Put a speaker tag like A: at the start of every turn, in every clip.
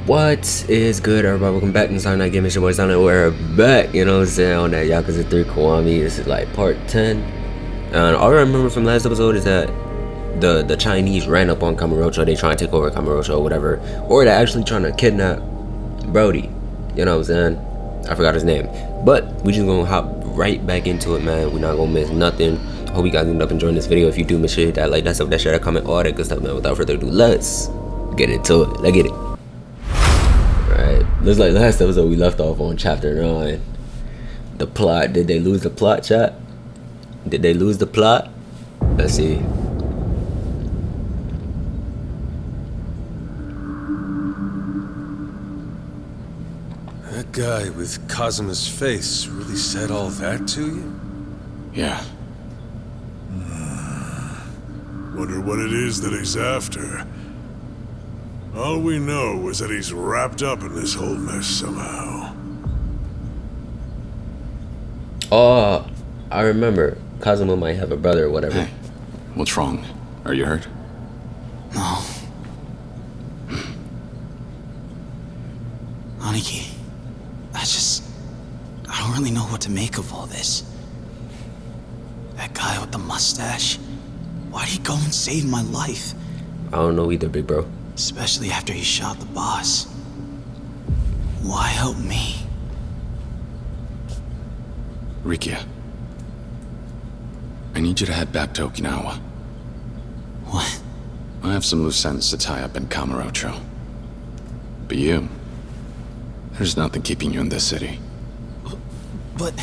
A: What is good, everybody? Welcome back to Inside Night Game. It's your boy Sonic. We're back, you know what I'm saying, on that Yakuza 3 Kiwami. This is like part 10. And all I remember from last episode is that the Chinese ran up on Kamurocho. They trying to take over Kamurocho or whatever. Or they're actually trying to kidnap Brody. You know what I'm saying? I forgot his name. But we just gonna hop right back into it, man. We're not gonna miss nothing. Hope you guys end up enjoying this video. If you do, make sure you hit that like, that stuff, that share, that comment, all that good stuff, man. Without further ado, let's get into it. Let's get it. Alright, looks like last episode we left off on chapter 9. The plot. Did they lose the plot, chat? Did they lose the plot? Let's see.
B: That guy with Kazuma's face really said all that to you?
C: Yeah.
D: Wonder what it is that he's after. All we know is that he's wrapped up in this whole mess somehow.
A: Oh, I remember. Kazuma might have a brother or whatever.
C: Hey, what's wrong? Are you hurt?
E: No. Aniki, I don't really know what to make of all this. That guy with the mustache, why'd he go and save my life?
A: I don't know either, big bro.
E: Especially after he shot the boss. Why help me?
C: Rikia, I need you to head back to Okinawa.
E: What?
C: I have some loose ends to tie up in Kamurocho. But you, there's nothing keeping you in this city.
E: But...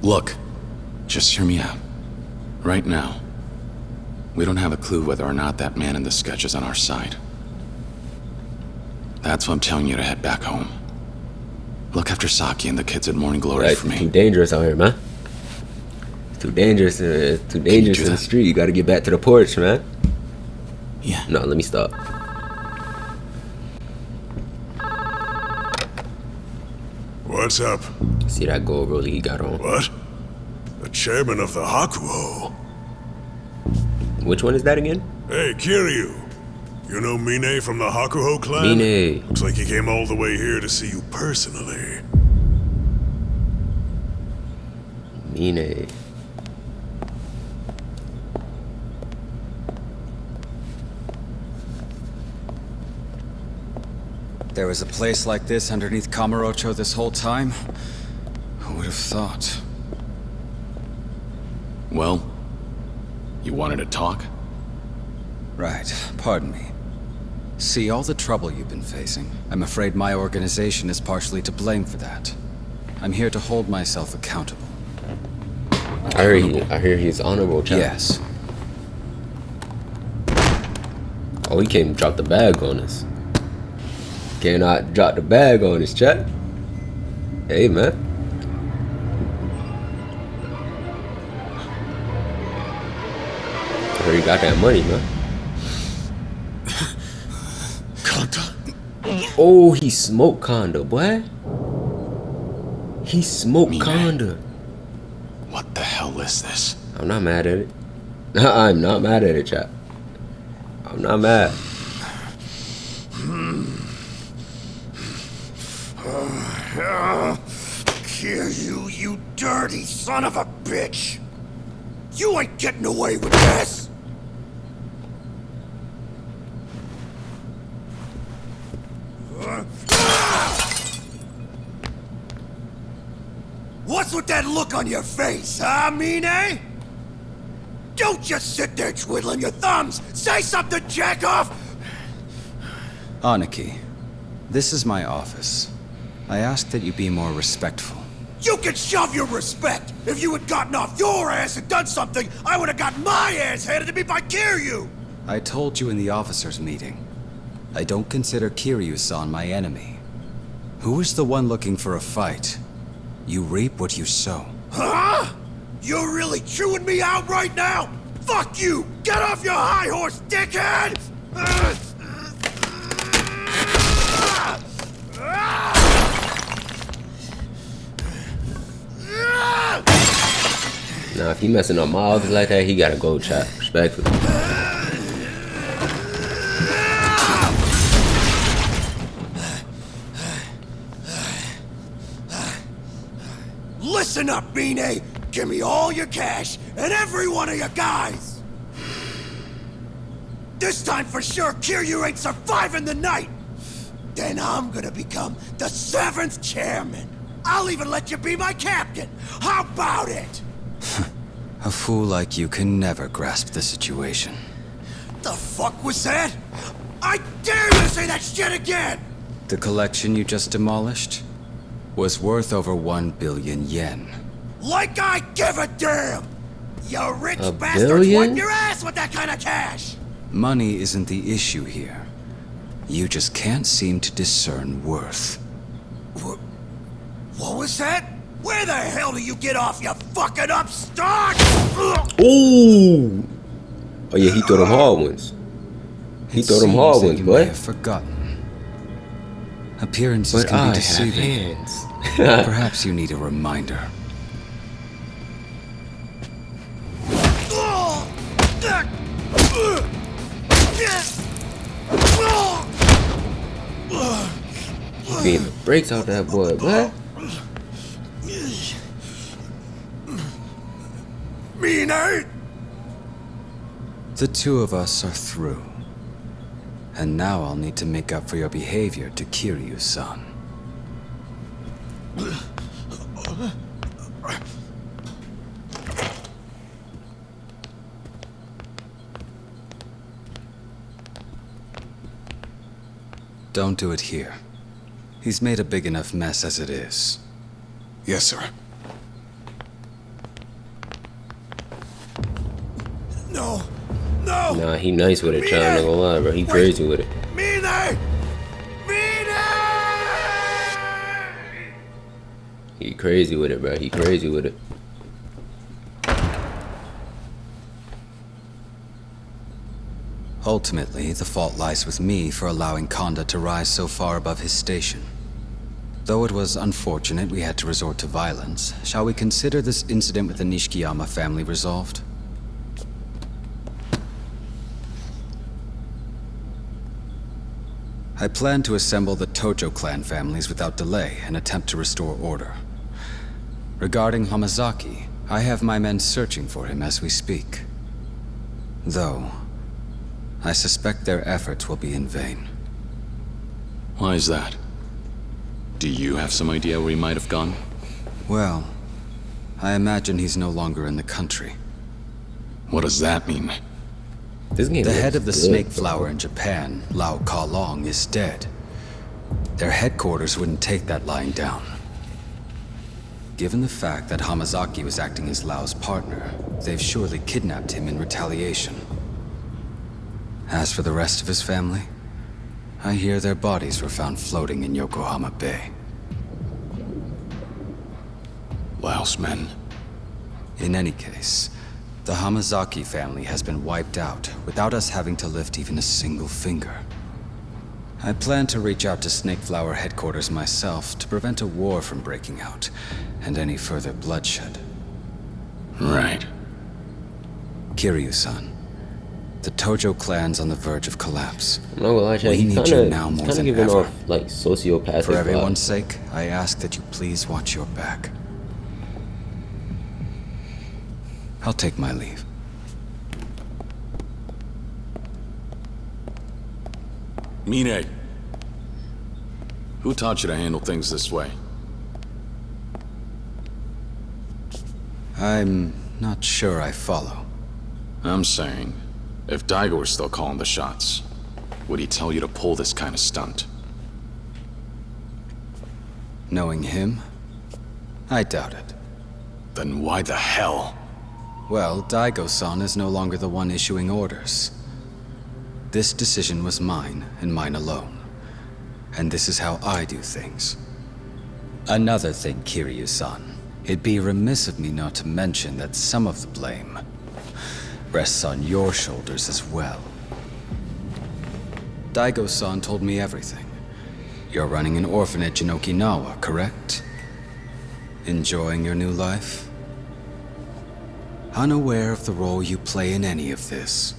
C: Look, just hear me out. Right now, we don't have a clue whether or not that man in the sketch is on our side. That's why I'm telling you to head back home. Look after Saki and the kids at Morning Glory
A: Right,
C: for me.
A: it's too dangerous out here, man. It's too dangerous. Too dangerous in the street. You gotta get back to the porch, man.
E: Yeah.
A: No, let me stop.
D: What's up?
A: See that gold rollie he got on.
D: What? The chairman of the Hakuho.
A: Which one is that again?
D: Hey, Kiryu. You know Mine from the Hakuho clan?
A: Mine.
D: Looks like he came all the way here to see you personally.
A: Mine.
F: There was a place like this underneath Kamurocho this whole time? Who would have thought?
C: Well, you wanted to talk?
F: Right, pardon me. See, all the trouble you've been facing, I'm afraid my organization is partially to blame for that. I'm here to hold myself accountable.
A: I hear he's honorable, chat.
F: Yes.
A: Oh, he came and dropped the bag on us. Cannot drop the bag on us, chat. Hey, man. I heard he got that money, man. Oh, he smoked Conda, boy. He smoked
C: Mine.
A: Conda.
C: What the hell is this?
A: I'm not mad at it. I'm not mad at it, chat. I'm not mad.
G: Kill you, you dirty son of a bitch! You ain't getting away with this! What's with that look on your face, huh, Mine? Don't just sit there twiddling your thumbs! Say something, jackoff!
F: Aniki, this is my office. I ask that you be more respectful.
G: You can shove your respect! If you had gotten off your ass and done something, I would have got my ass handed to me by Kiryu!
F: I told you in the officers' meeting. I don't consider Kiryu-san my enemy. Who is the one looking for a fight? You reap what you sow.
G: Huh? You're really chewing me out right now? Fuck you! Get off your high horse, dickhead!
A: Now, if he messing up my office like that, he gotta go, chat. Respectfully.
G: Listen up, Mine! Give me all your cash, and every one of your guys! This time for sure, Kiryu ain't surviving the night! Then I'm gonna become the 7th chairman! I'll even let you be my captain! How about it?
F: A fool like you can never grasp the situation.
G: The fuck was that? I dare you to say that shit again!
F: The collection you just demolished was worth over 1 billion yen.
G: Like I give a damn! You rich
A: A
G: bastards
A: billion?
G: wipe your ass with that kind of cash!
F: Money isn't the issue here. You just can't seem to discern worth.
G: What was that? Where the hell do you get off, you fucking upstart?
A: Ooh! Oh yeah, he threw them hard ones. He threw them
F: Seems
A: hard
F: that
A: ones,
F: you
A: boy.
F: may have forgotten. Appearances
A: But
F: can
A: I
F: be
A: have
F: deceiving.
A: hands.
F: Perhaps you need a reminder.
A: Being the brakes off that boy, what?
G: Mine!
F: The two of us are through. And now I'll need to make up for your behavior to Kiryu-san. Don't do it here. He's made a big enough mess as it is.
C: Yes, sir.
G: No! No!
A: Nah, he nice with it, child. I'm not gonna lie, bro. He crazy with it.
G: Mine! Mine!
A: He crazy with it, bro. He crazy with it.
F: Ultimately, the fault lies with me for allowing Konda to rise so far above his station. Though it was unfortunate we had to resort to violence, shall we consider this incident with the Nishikiyama family resolved? I plan to assemble the Tojo clan families without delay and attempt to restore order. Regarding Hamazaki, I have my men searching for him as we speak. Though, I suspect their efforts will be in vain.
C: Why is that? Do you have some idea where he might have gone?
F: Well, I imagine he's no longer in the country.
C: What does that mean?
A: This game
F: The
A: looks
F: head of the
A: good,
F: snake
A: bro.
F: flower in Japan, Lao Kalong, is dead. Their headquarters wouldn't take that lying down. Given the fact that Hamazaki was acting as Lao's partner, they've surely kidnapped him in retaliation. As for the rest of his family, I hear their bodies were found floating in Yokohama Bay.
C: Laos men.
F: In any case, the Hamazaki family has been wiped out without us having to lift even a single finger. I plan to reach out to Snakeflower headquarters myself to prevent a war from breaking out and any further bloodshed.
C: Right.
F: Kiryu-san, the Tojo clan's on the verge of collapse.
A: I'm not gonna lie, Chad.
F: We
A: He's
F: need you
A: kinda,
F: now
A: he's
F: more
A: kinda
F: than
A: giving
F: ever.
A: off like sociopathic
F: For everyone's
A: vibes.
F: sake, I ask that you please watch your back. I'll take my leave.
C: Mine. Who taught you to handle things this way?
F: I'm not sure I follow.
C: I'm saying, if Daigo were still calling the shots, would he tell you to pull this kind of stunt?
F: Knowing him, I doubt it.
C: Then why the hell?
F: Well, Daigo-san is no longer the one issuing orders. This decision was mine, and mine alone. And this is how I do things. Another thing, Kiryu-san. It'd be remiss of me not to mention that some of the blame rests on your shoulders as well. Daigo-san told me everything. You're running an orphanage in Okinawa, correct? Enjoying your new life? Unaware of the role you play in any of this,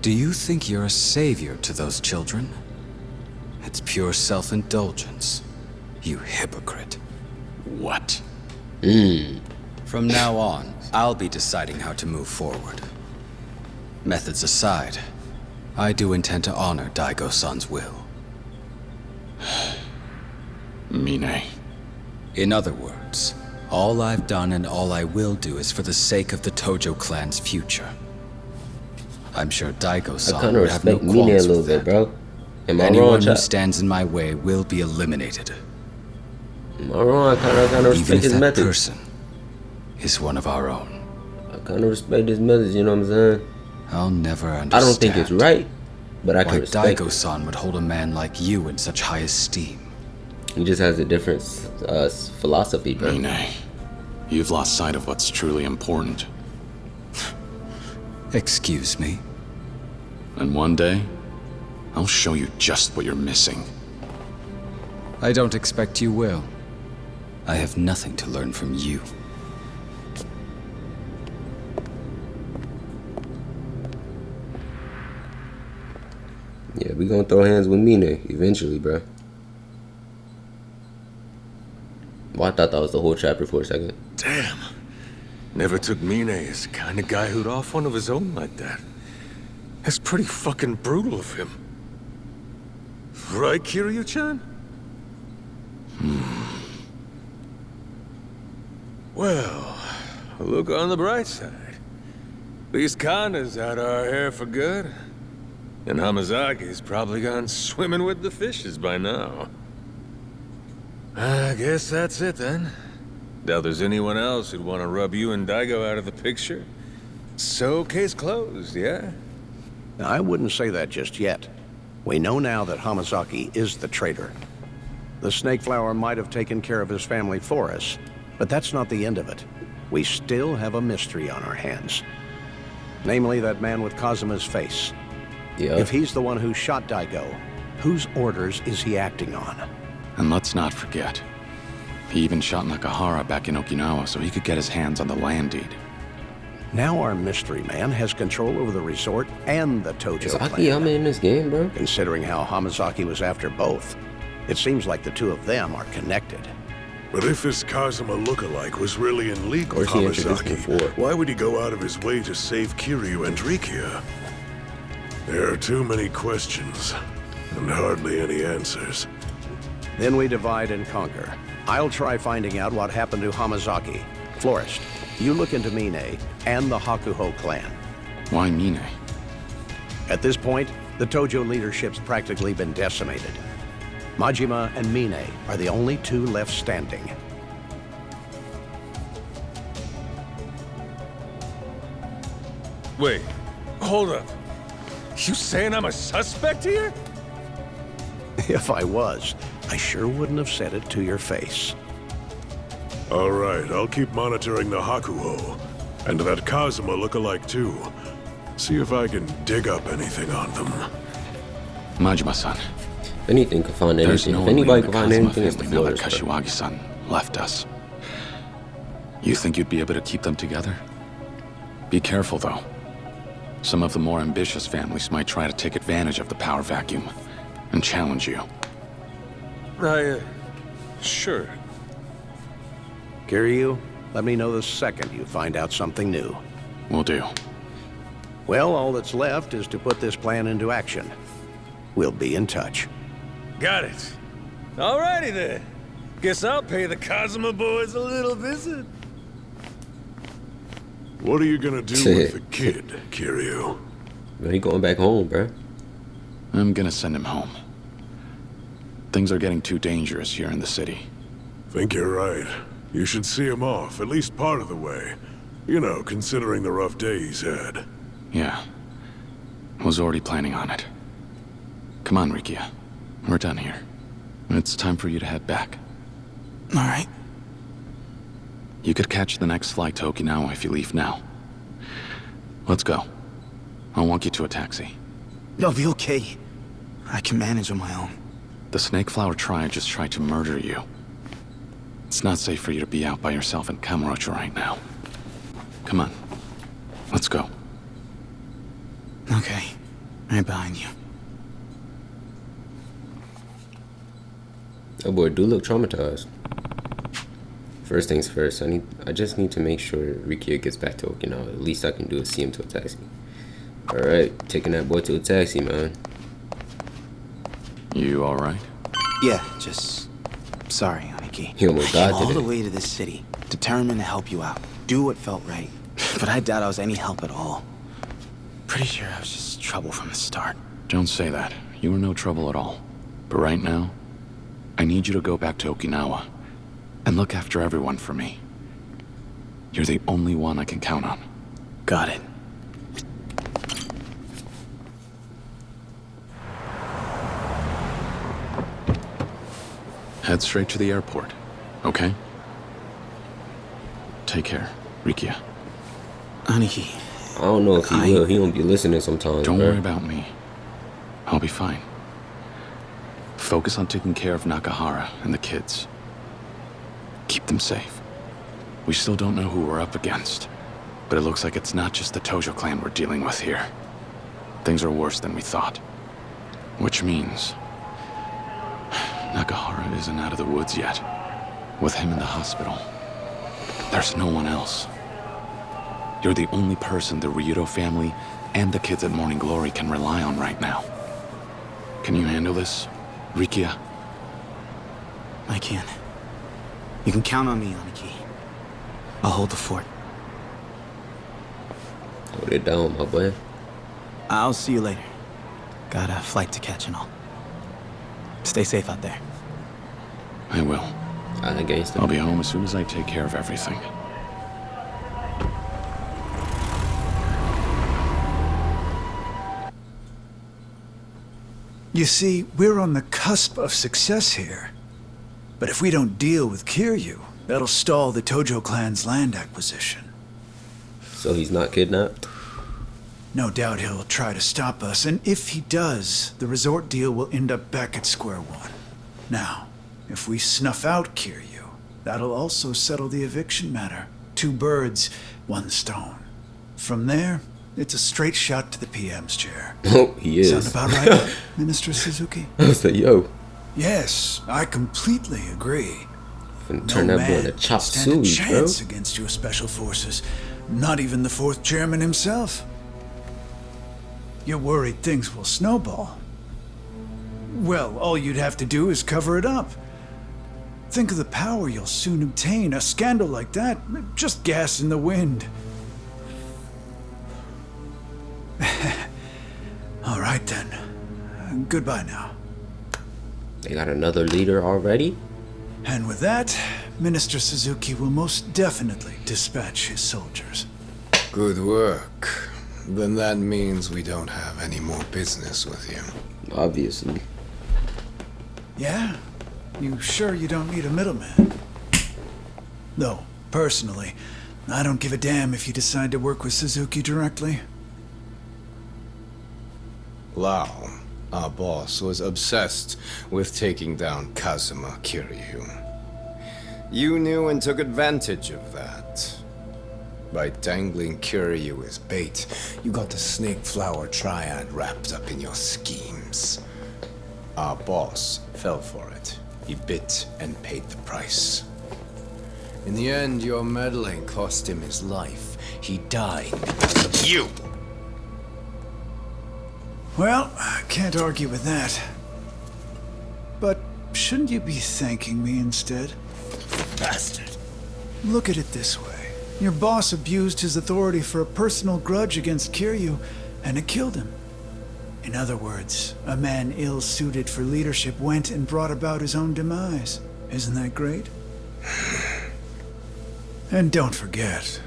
F: do you think you're a savior to those children? It's pure self-indulgence, you hypocrite.
C: What?
F: From now on, I'll be deciding how to move forward. Methods aside, I do intend to honor Daigo-san's will.
C: Mine.
F: In other words, all I've done and all I will do is for the sake of the Tojo clan's future. I'm sure
A: I
F: Daigo-san
A: kind of
F: would have no
A: respect Mine a
F: qualms
A: little
F: with
A: bit,
F: that.
A: bro. Am I
F: Anyone
A: wrong,
F: who
A: chat?
F: stands in my way will be eliminated.
A: Am I wrong? I kind of
F: Even
A: respect
F: if
A: his
F: that
A: methods.
F: person is one of our own.
A: I kind of respect his methods, you know what I'm saying?
F: I'll never understand.
A: I don't think it's right, but I
F: Why
A: can respect it.
F: Daigo-san would hold a man like you in such high esteem.
A: He just has a different philosophy, bro.
C: Mine. You've lost sight of what's truly important.
F: Excuse me?
C: And one day, I'll show you just what you're missing.
F: I don't expect you will. I have nothing to learn from you.
A: Yeah, we gonna throw hands with Mine eventually, bro. Well, I thought that was the whole chapter for a second.
B: Damn. Never took Mine as the kind of guy who'd off one of his own like that. That's pretty fucking brutal of him. Right, Kiryu-chan? Well, look on the bright side. These Kanda's out our hair for good. And Hamazaki's probably gone swimming with the fishes by now. I guess that's it then. Doubt there's anyone else who'd want to rub you and Daigo out of the picture. So, case closed, yeah?
H: I wouldn't say that just yet. We know now that Hamazaki is the traitor. The Snake Flower might have taken care of his family for us, but that's not the end of it. We still have a mystery on our hands. Namely, that man with Kazuma's face.
A: Yeah.
H: If he's the one who shot Daigo, whose orders is he acting on?
C: And let's not forget, he even shot Nakahara back in Okinawa so he could get his hands on the land deed.
H: Now our mystery man has control over the resort and the Tojo
A: Is
H: clan.
A: Akiyama in this game, bro?
H: Considering how Hamazaki was after both, it seems like the two of them are connected.
D: But if this Kazuma lookalike was really in league
A: Or
D: with
A: he introduced before.
D: Hamazaki, why would he go out of his way to save Kiryu and Rikia? There are too many questions, and hardly any answers.
H: Then we divide and conquer. I'll try finding out what happened to Hamazaki. Florist, you look into Mine and the Hakuho clan.
C: Why Mine?
H: At this point, the Tojo leadership's practically been decimated. Majima and Mine are the only two left standing.
B: Wait, hold up. You saying I'm a suspect here?
H: If I was, I sure wouldn't have said it to your face.
D: All right, I'll keep monitoring the Hakuho, and that Kazuma lookalike too. See if I can dig up anything on them.
C: Majima-san,
A: If anything could find
C: there's
A: anything.
C: no
A: If
C: way
A: anybody
C: the
A: could find
C: Kazuma
A: anything, it's the
C: family know that
A: Florist, bro.
C: Kashiwagi-san left us. You think you'd be able to keep them together? Be careful, though. Some of the more ambitious families might try to take advantage of the power vacuum and challenge you.
B: Sure.
H: Kiryu, let me know the second you find out something new.
C: Will do.
H: Well, all that's left is to put this plan into action. We'll be in touch.
B: Got it. Alrighty then. Guess I'll pay the Kazuma boys a little visit.
D: What are you gonna do with the kid, Kiryu?
A: Bro, he going back home, bro.
C: I'm gonna send him home. Things are getting too dangerous here in the city.
D: Think you're right. You should see him off, at least part of the way. You know, considering the rough day he's had.
C: Yeah. Was already planning on it. Come on, Rikia. We're done here. It's time for you to head back.
E: All right.
C: You could catch the next flight to Okinawa if you leave now. Let's go. I'll walk you to a taxi.
E: I'll be okay. I can manage on my own.
C: The Snake Flower tribe just tried to murder you. It's not safe for you to be out by yourself in Kamurocho right now. Come on. Let's go.
E: Okay. Right behind you.
A: That boy do look traumatized. First things first, I just need to make sure Rikia gets back to Okinawa. The least I can do is see him to a taxi. Alright, taking that boy to a taxi, man.
C: You alright?
E: Yeah, just... Sorry, Aniki.
A: He almost
E: I came
A: died
E: all
A: today.
E: the way to this city, determined to help you out. Do what felt right. But I doubt I was any help at all. Pretty sure I was just trouble from the start.
C: Don't say that. You were no trouble at all. But right now, I need you to go back to Okinawa and look after everyone for me. You're the only one I can count on.
E: Got it.
C: Head straight to the airport, okay? Take care, Rikia.
E: Aniki,
A: I don't know if he
E: I-
A: will. He don't be listening sometimes,
C: Don't
A: bro.
C: worry about me. I'll be fine. Focus on taking care of Nakahara and the kids. Keep them safe. We still don't know who we're up against, but it looks like it's not just the Tojo clan we're dealing with here. Things are worse than we thought. Which means... Nakahara isn't out of the woods yet. With him in the hospital, there's no one else. You're the only person the Ryudo family and the kids at Morning Glory can rely on right now. Can you handle this, Rikia?
E: I can. You can count on me, Aniki. I'll hold the fort.
A: Hold it down, my boy.
E: I'll see you later. Got a flight to catch and all. Stay safe out there.
C: I will.
A: Against
C: I'll
A: him.
C: be home as soon as I take care of everything.
I: You see, we're on the cusp of success here. But if we don't deal with Kiryu, that'll stall the Tojo clan's land acquisition.
A: So he's not kidnapped?
I: No doubt he'll try to stop us, and if he does, the resort deal will end up back at square one. Now, if we snuff out Kiryu, that'll also settle the eviction matter. 2 birds, 1 stone. From there, it's a straight shot to the PM's chair.
A: Oh, he is.
I: Sound about right, Minister Suzuki?
A: I was like, yo,
I: Yes, I completely agree.
A: finna turn that boy to chop
I: stand a
A: suey, bro.
I: chance against your special forces. Not even the 4th chairman himself. You're worried things will snowball. Well, all you'd have to do is cover it up. Think of the power you'll soon obtain. A scandal like that, just gas in the wind. All right then. Goodbye now.
A: They got another leader already?
I: And with that, Minister Suzuki will most definitely dispatch his soldiers.
J: Good work. Then that means we don't have any more business with you.
A: Obviously.
I: Yeah? You sure you don't need a middleman? Though, personally, I don't give a damn if you decide to work with Suzuki directly.
J: Lao, our boss, was obsessed with taking down Kazuma Kiryu. You knew and took advantage of that. By dangling Kiryu as bait, you got the Snake Flower Triad wrapped up in your schemes. Our boss fell for it. He bit and paid the price. In the end, your meddling cost him his life. He died because of you!
I: Well, I can't argue with that. But shouldn't you be thanking me instead?
J: Bastard!
I: Look at it this way. Your boss abused his authority for a personal grudge against Kiryu, and it killed him. In other words, a man ill-suited for leadership went and brought about his own demise. Isn't that great? And don't forget,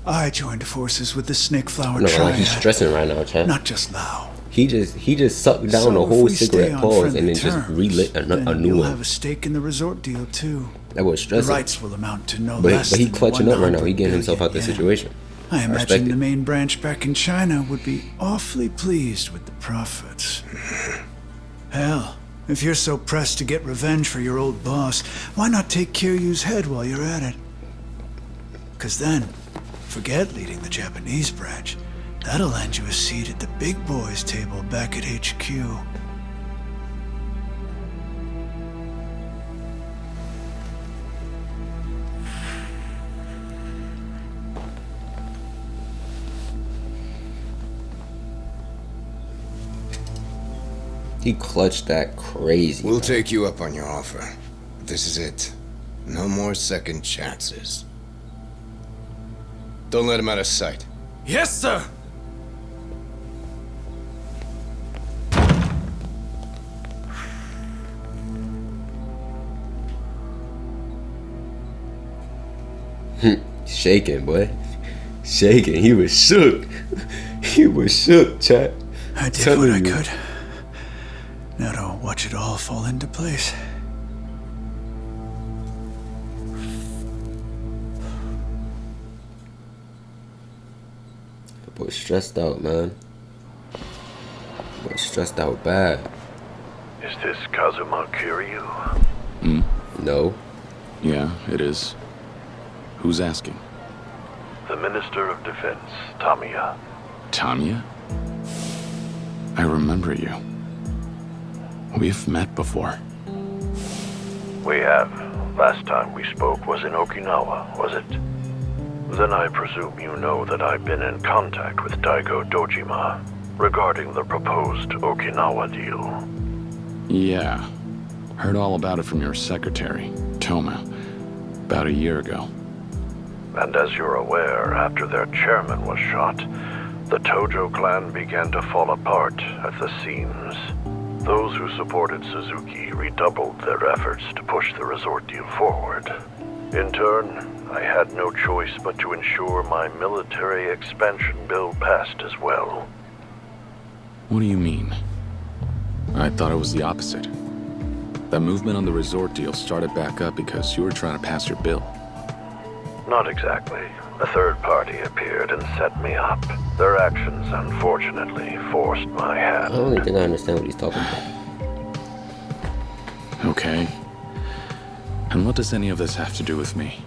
I: I joined forces with the Snake Flower
A: No,
I: Triad.
A: like he's stressing right now, chat.
I: Not just Lao.
A: He just sucked down
I: So
A: the
I: if
A: whole
I: we stay
A: cigarette
I: on
A: pause
I: friendly
A: and then just
I: terms,
A: relit a
I: then
A: new
I: you'll
A: one.
I: have a stake in the resort deal too.
A: That was
I: The
A: stressing.
I: rights will amount to no
A: But
I: less
A: he
I: than
A: clutching up right now. He
I: 100
A: getting himself out the
I: billion yen.
A: situation.
I: I
A: respect
I: imagine the
A: it.
I: main branch back in China would be awfully pleased with the profits. Hell, if you're so pressed to get revenge for your old boss, why not take Kiryu's head while you're at it? 'Cause then, forget leading the Japanese branch. That'll land you a seat at the big boys' table back at HQ.
A: He clutched that crazy.
J: We'll take you up on your offer. This is it. No more second chances. Don't let him out of sight.
G: Yes, sir!
A: Shaking, boy. Shaking. He was shook. He was shook, chat.
I: I did what I could. Now to watch it all fall into place.
A: The boy's stressed out, man. The boy's stressed out bad.
K: Is this Kazuma Kiryu?
A: No.
C: Yeah, it is. Who's asking?
K: The Minister of Defense, Tamiya.
C: Tanya? I remember you. We've met before.
K: We have. Last time we spoke was in Okinawa, was it? Then I presume you know that I've been in contact with Daigo Dojima regarding the proposed Okinawa deal.
C: Yeah. Heard all about it from your secretary, Toma, about a year ago.
K: And as you're aware, after their chairman was shot, the Tojo clan began to fall apart at the seams. Those who supported Suzuki redoubled their efforts to push the resort deal forward. In turn, I had no choice but to ensure my military expansion bill passed as well.
C: What do you mean? I thought it was the opposite. That movement on the resort deal started back up because you were trying to pass your bill.
K: Not exactly. A third party appeared and set me up. Their actions, unfortunately, forced my hand.
A: I don't even think I understand what he's talking about.
C: Okay. And what does any of this have to do with me?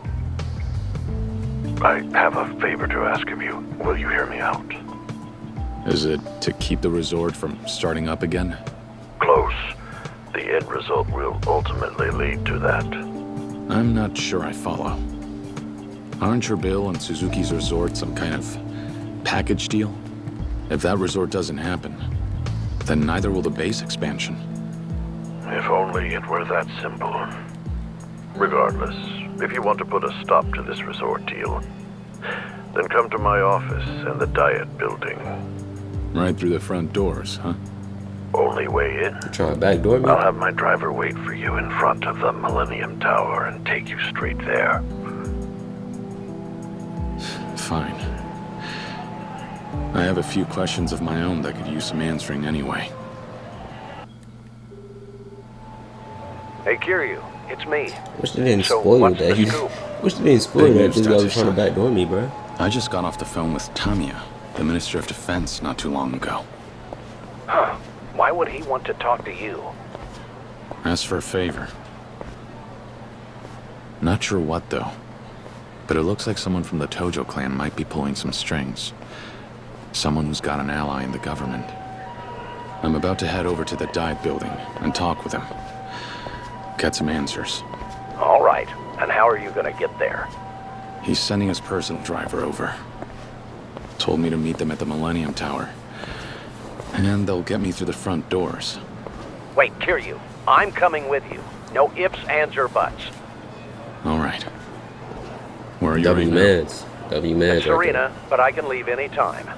K: I have a favor to ask of you. Will you hear me out?
C: Is it to keep the resort from starting up again?
K: Close. The end result will ultimately lead to that.
C: I'm not sure I follow. Aren't your bill and Suzuki's resort some kind of package deal? If that resort doesn't happen, then neither will the base expansion.
K: If only it were that simple. Regardless, if you want to put a stop to this resort deal, then come to my office in the Diet Building.
C: Right through the front doors, huh?
K: Only way in.
A: You trying to backdoor me?
K: I'll have my driver wait for you in front of the Millennium Tower and take you straight there.
C: Fine. I have a few questions of my own that could use some answering anyway.
K: Hey, Kiryu, it's me.
A: Wish they didn't
K: So,
A: spoil
K: what's
A: that.
K: the
A: You
K: scoop?
A: wish they didn't spoil
C: Big
A: that.
C: news,
A: This guy was
C: Dr.
A: trying to
C: Son.
A: backdoor me, bro.
C: I just got off the phone with Tamiya, the Minister of Defense, not too long ago.
K: Huh. Why would he want to talk to you?
C: Asked for a favor. Not sure what, though. But it looks like someone from the Tojo clan might be pulling some strings. Someone who's got an ally in the government. I'm about to head over to the Diet Building and talk with him. Get some answers.
K: All right. And how are you gonna get there?
C: He's sending his personal driver over. Told me to meet them at the Millennium Tower. And they'll get me through the front doors.
K: Wait, Kiryu, I'm coming with you. No ifs, ands, or buts.
C: All right. Where are you
A: W
C: right now?
A: mans. W mans.
K: It's Serena, but I can leave any time.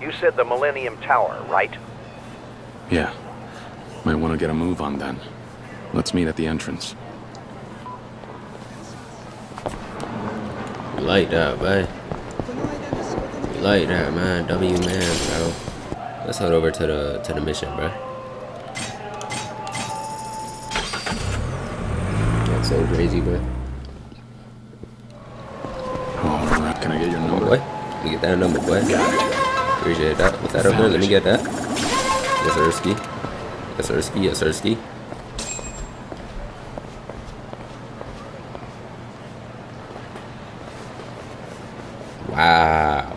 K: You said the Millennium Tower, right?
C: Yeah. Might want to get a move on then. Let's meet at the entrance.
A: You like that, man. You like that, man. W man, bro. Let's head over to the mission, bro. That's so crazy, bro.
C: Alright, can I get your number?
A: Boy, let me get that number, boy. Appreciate that. What's that up there? Let me get that. Yes, sirski. Yes, sirski. Yes, sirski. Wow.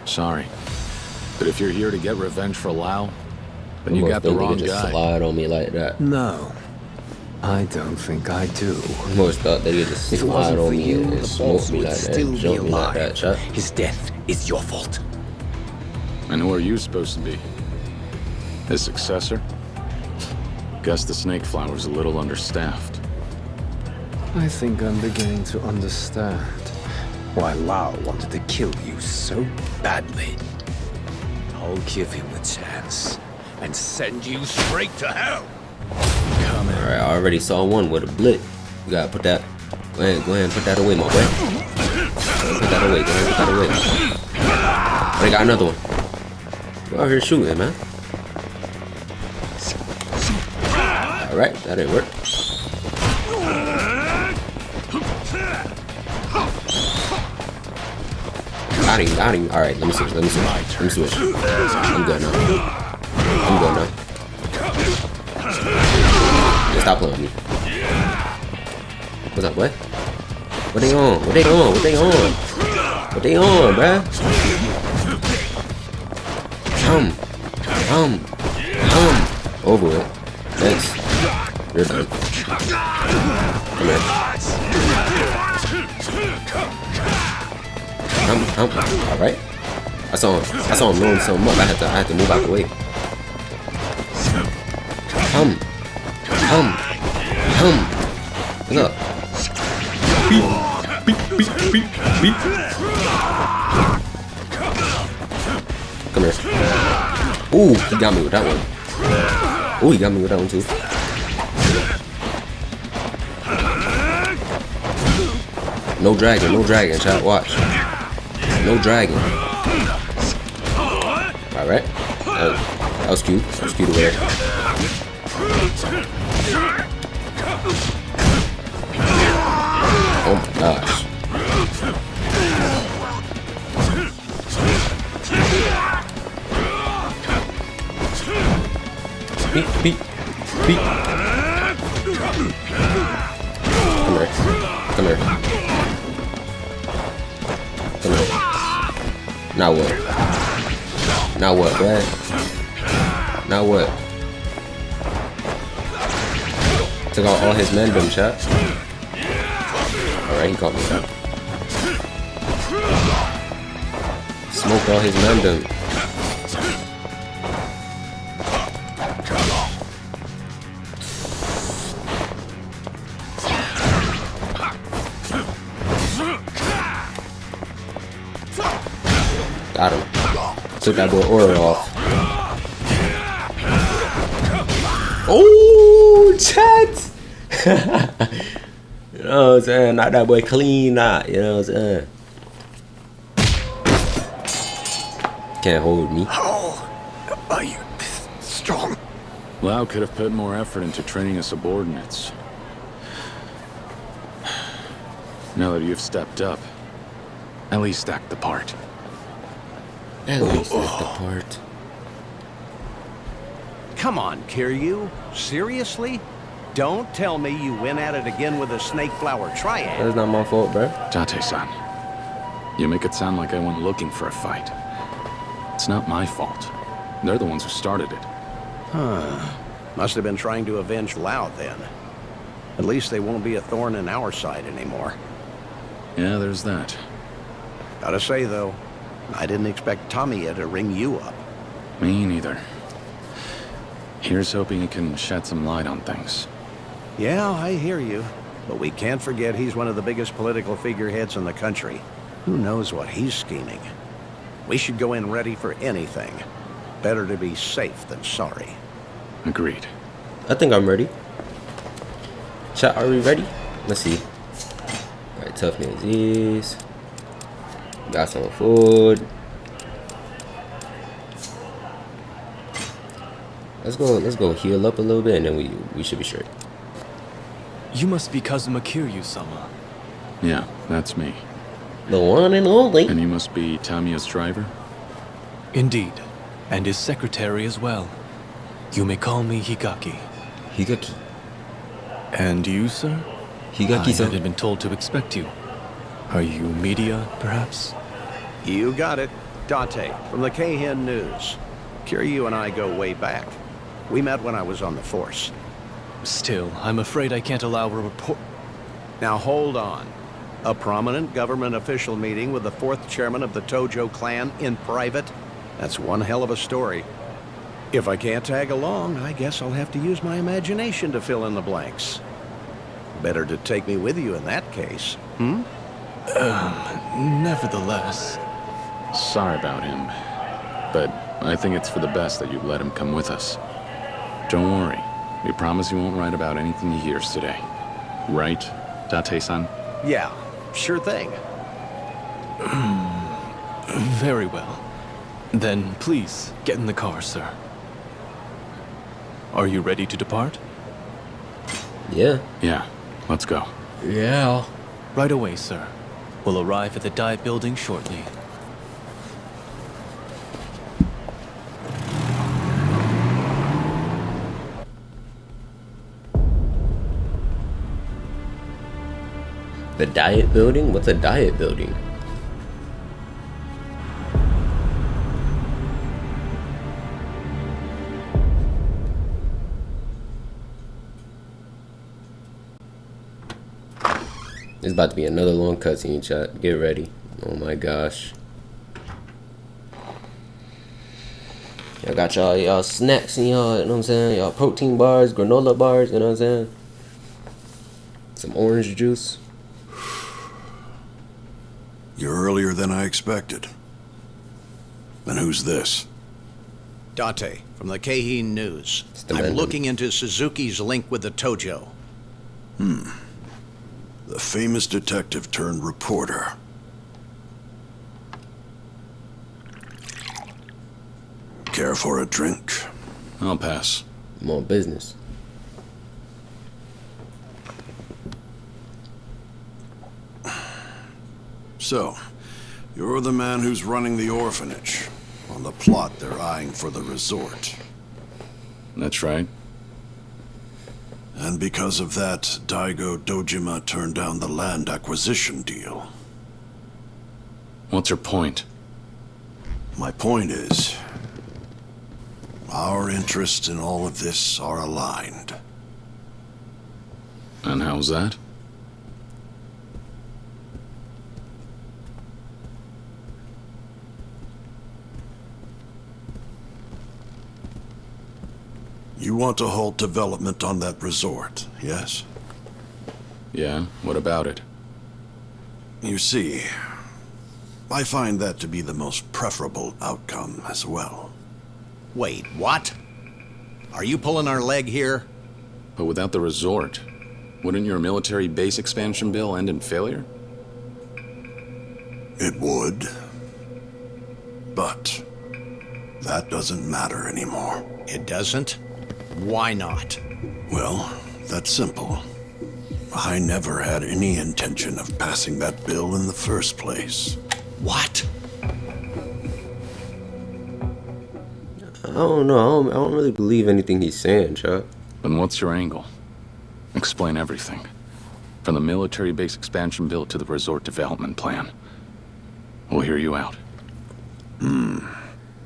C: Sorry. But if you're here to get revenge for Lau, then you
A: Almost
C: got the
A: think they
C: wrong
A: could just
C: guy.
A: slide on me like that.
J: No, I don't think I do.
A: Almost thought they could just
J: If it
A: slide
J: wasn't
A: on
J: for
A: me
J: you,
A: and
J: the
A: smoke
J: boss
A: me
J: would
A: like that,
J: still
A: and
J: be
A: jump me like that,
J: alive.
A: Chuck.
J: His death is your fault.
C: And who are you supposed to be? His successor? Guess the Snake Flower's a little understaffed.
J: I think I'm beginning to understand why Lao wanted to kill you so badly. I'll give him a chance and send you straight to hell. Come in.
A: Alright, I already saw one with a blit. You gotta put that. Go ahead and put that away, my boy. Put that away, go ahead and put that away. Oh, they got another one. Go out here shooting, man. Alright, that didn't work. Got him. Alright, let me switch. I'm good now. Yeah, stop playing with me. What's up, what? What they on, bruh? Over it. Thanks. You're done. Come here. Alright. I saw him rolling something up. I had to move out the way. What's up? Beep. Come here. Ooh, he got me with that one. Ooh, he got me with that one too. No dragon, chat. Watch. No dragon. Alright. That was cute. That was cute over there. Oh my gosh. Beep. Come here. Now what, bruh? Now what? Took out all his mendum, chat. Alright, he caught me up. Smoked all his mendum. Got him. Took that boy aura off. Oh, chat! You know what I'm saying? Knock that boy clean out. You know what I'm saying? Can't hold me.
G: Oh, are you strong?
C: Lau could have put more effort into training his subordinates. Now that you've stepped up, at least act the part.
A: At least that's the part.
H: Come on, Kiryu. Seriously? Don't tell me you went at it again with a snake flower triad.
A: That's not my fault, bro.
C: Tate-san, you make it sound like I went looking for a fight. It's not my fault. They're the ones who started it.
H: Must have been trying to avenge Lao then. At least they won't be a thorn in our side anymore.
C: Yeah, there's that.
H: Gotta say, though, I didn't expect Tamiya to ring you up.
C: Me neither. Here's hoping he can shed some light on things.
H: Yeah, I hear you. But we can't forget he's one of the biggest political figureheads in the country. Who knows what he's scheming? We should go in ready for anything. Better to be safe than sorry.
C: Agreed.
A: I think I'm ready. Chat, are we ready? Let's see. Alright, toughness is. Got some food. Let's go heal up a little bit and then we should be straight.
L: You must be Kazuma Kiryu-sama.
C: Yeah, that's me.
A: The one and only.
C: And you must be Tamiya's driver?
L: Indeed, and his secretary as well. You may call me Higaki.
A: Higaki.
L: And you, sir?
A: Higaki-san.
L: I had been told to expect you. Are you media, perhaps?
H: You got it. Date, from the Keihin News. Kiryu and I go way back. We met when I was on the force.
L: Still, I'm afraid I can't allow a report.
H: Now hold on. A prominent government official meeting with the 4th chairman of the Tojo clan in private? That's one hell of a story. If I can't tag along, I guess I'll have to use my imagination to fill in the blanks. Better to take me with you in that case, hmm?
L: Nevertheless.
C: Sorry about him, but I think it's for the best that you let him come with us. Don't worry. We promise you won't write about anything he hears today. Right, Date-san?
H: Yeah, sure thing.
L: Very well. Then please, get in the car, sir. Are you ready to depart?
A: Yeah.
C: Yeah, let's go.
A: Yeah.
L: Right away, sir. We'll arrive at the dive building shortly.
A: The diet building? What's a diet building? It's about to be another long cutscene, chat. Get ready. Oh my gosh. Y'all got y'all snacks and y'all, you know what I'm saying? Y'all protein bars, granola bars, you know what I'm saying? Some orange juice.
D: You're earlier than I expected. And who's this?
H: Date, from the Keihin News.
A: the
H: I'm
A: Venom.
H: looking into Suzuki's link with the Tojo.
D: The famous detective turned reporter. Care for a drink?
C: I'll pass.
A: More business.
D: So, you're the man who's running the orphanage. On the plot they're eyeing for the resort.
C: That's right.
D: And because of that, Daigo Dojima turned down the land acquisition deal.
C: What's your point?
D: My point is, our interests in all of this are aligned.
C: And how's that?
D: You want to halt development on that resort, yes?
C: Yeah, what about it?
D: You see, I find that to be the most preferable outcome as well.
H: Wait, what? Are you pulling our leg here?
C: But without the resort, wouldn't your military base expansion bill end in failure?
D: It would. But that doesn't matter anymore.
H: It doesn't? Why not?
D: Well, that's simple. I never had any intention of passing that bill in the first place.
H: What?
A: I don't know. I don't really believe anything he's saying, Chuck.
C: Then what's your angle? Explain everything. From the military base expansion bill to the resort development plan. We'll hear you out.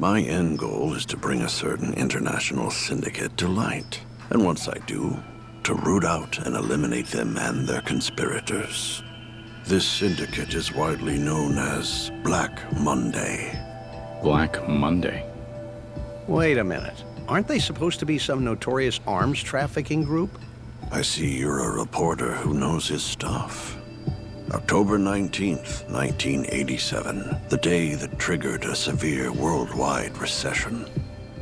D: My end goal is to bring a certain international syndicate to light. And once I do, to root out and eliminate them and their conspirators. This syndicate is widely known as Black Monday.
C: Black Monday.
H: Wait a minute. Aren't they supposed to be some notorious arms trafficking group?
D: I see you're a reporter who knows his stuff. October 19th, 1987, the day that triggered a severe worldwide recession.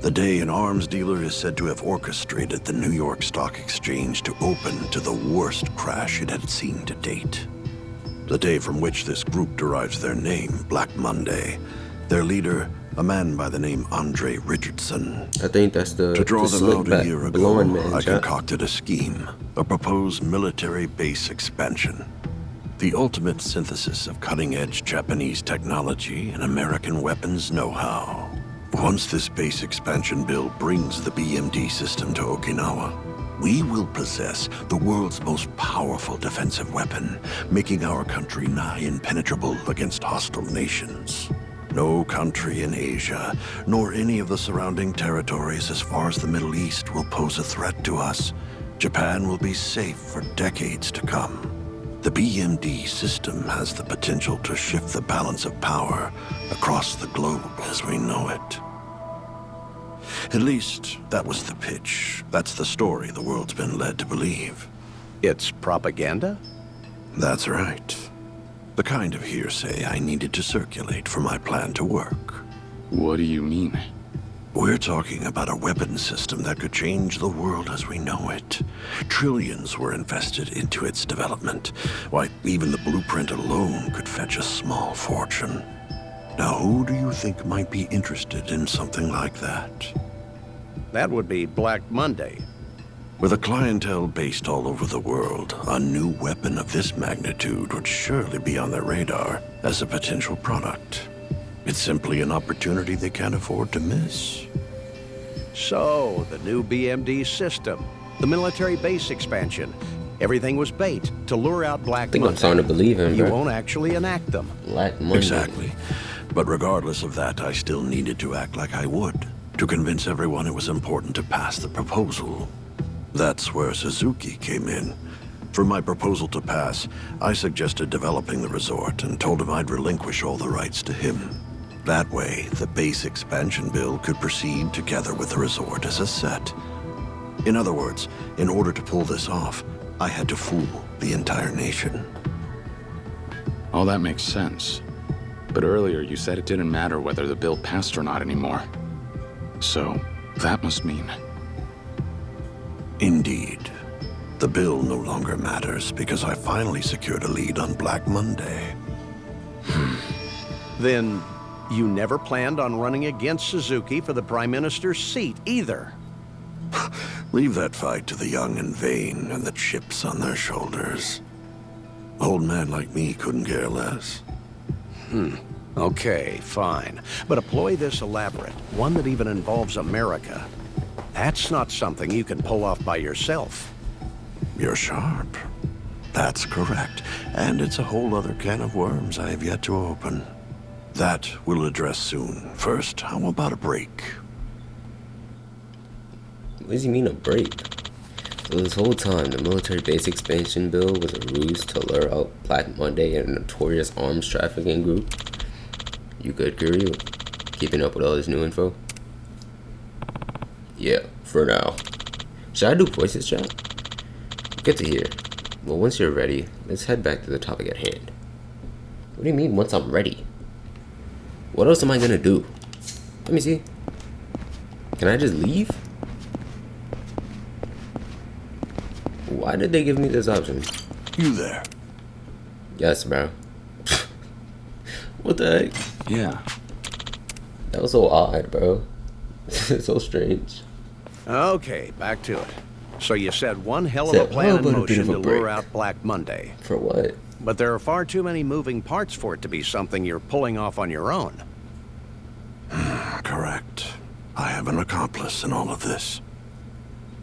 D: The day an arms dealer is said to have orchestrated the New York Stock Exchange to open to the worst crash it had seen to date. The day from which this group derives their name, Black Monday. Their leader, a man by the name Andre Richardson.
A: I think that's the
D: To draw
A: the
D: them
A: slick
D: out
A: back
D: a year ago,
A: blowing man,
D: I
A: Chuck.
D: concocted a scheme, a proposed military base expansion. The ultimate synthesis of cutting-edge Japanese technology and American weapons know-how. Once this base expansion bill brings the BMD system to Okinawa, we will possess the world's most powerful defensive weapon, making our country nigh impenetrable against hostile nations. No country in Asia, nor any of the surrounding territories as far as the Middle East will pose a threat to us. Japan will be safe for decades to come. The BMD system has the potential to shift the balance of power across the globe as we know it. At least, that was the pitch. That's the story the world's been led to believe.
H: It's propaganda?
D: That's right. The kind of hearsay I needed to circulate for my plan to work.
C: What do you mean?
D: We're talking about a weapon system that could change the world as we know it. Trillions were invested into its development. Why, even the blueprint alone could fetch a small fortune. Now, who do you think might be interested in something like that?
H: That would be Black Monday.
D: With a clientele based all over the world, a new weapon of this magnitude would surely be on their radar as a potential product. It's simply an opportunity they can't afford to miss.
H: So, the new BMD system, the military base expansion, everything was bait to lure out Black
A: I think
H: Monday.
A: I'm starting to believe him,
H: You
A: bro.
H: won't actually enact them.
A: Black Monday.
D: Exactly. But regardless of that, I still needed to act like I would, to convince everyone it was important to pass the proposal. That's where Suzuki came in. For my proposal to pass, I suggested developing the resort and told him I'd relinquish all the rights to him. That way, the base expansion bill could proceed together with the resort as a set. In other words, in order to pull this off, I had to fool the entire nation.
C: All that makes sense. But earlier you said it didn't matter whether the bill passed or not anymore. So, that must mean...
D: Indeed. The bill no longer matters because I finally secured a lead on Black Monday.
H: Then, you never planned on running against Suzuki for the Prime Minister's seat, either.
D: Leave that fight to the young and vain and the chips on their shoulders. Old man like me couldn't care less.
H: Okay, fine. But a ploy this elaborate, one that even involves America, that's not something you can pull off by yourself.
D: You're sharp. That's correct. And it's a whole other can of worms I have yet to open. That we'll address soon. First, how about a break?
A: What does he mean a break? So this whole time, the military base expansion bill was a ruse to lure out Black Monday and a notorious arms trafficking group. You good, Kiryu? Keeping up with all this new info? Yeah, for now. Should I do voices, chat? Good to hear. Well, once you're ready, let's head back to the topic at hand. What do you mean, once I'm ready? What else am I gonna do? Let me see. Can I just leave? Why did they give me this option?
D: You there?
A: Yes, bro. What the heck?
C: Yeah.
A: That was so odd, bro. So strange.
H: Okay, back to it. So you set one hell of
A: Set
H: a plan
A: how
H: in
A: about a bit
H: motion
A: of a
H: to lure
A: break?
H: out Black Monday.
A: For what?
H: But there are far too many moving parts for it to be something you're pulling off on your own.
D: Correct. I have an accomplice in all of this.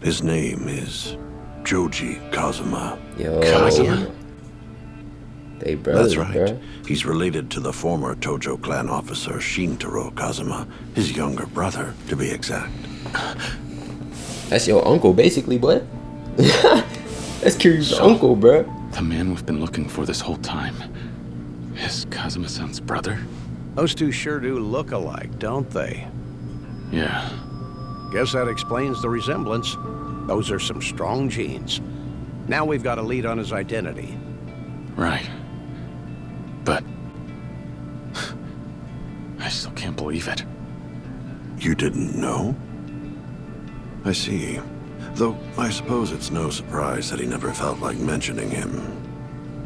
D: His name is Joji Kazuma.
A: Yo.
H: Kazuma?
A: They brothers,
D: That's right.
A: bro.
D: He's related to the former Tojo clan officer Shintaro Kazuma, his younger brother, to be exact.
A: That's your uncle, basically, bud. That's Kiryu's uncle, bro.
C: The man we've been looking for this whole time. Is Kazuma-san's brother?
H: Those two sure do look alike, don't they?
C: Yeah.
H: Guess that explains the resemblance. Those are some strong genes. Now we've got a lead on his identity.
C: Right. But... I still can't believe it.
D: You didn't know? I see. Though, I suppose it's no surprise that he never felt like mentioning him.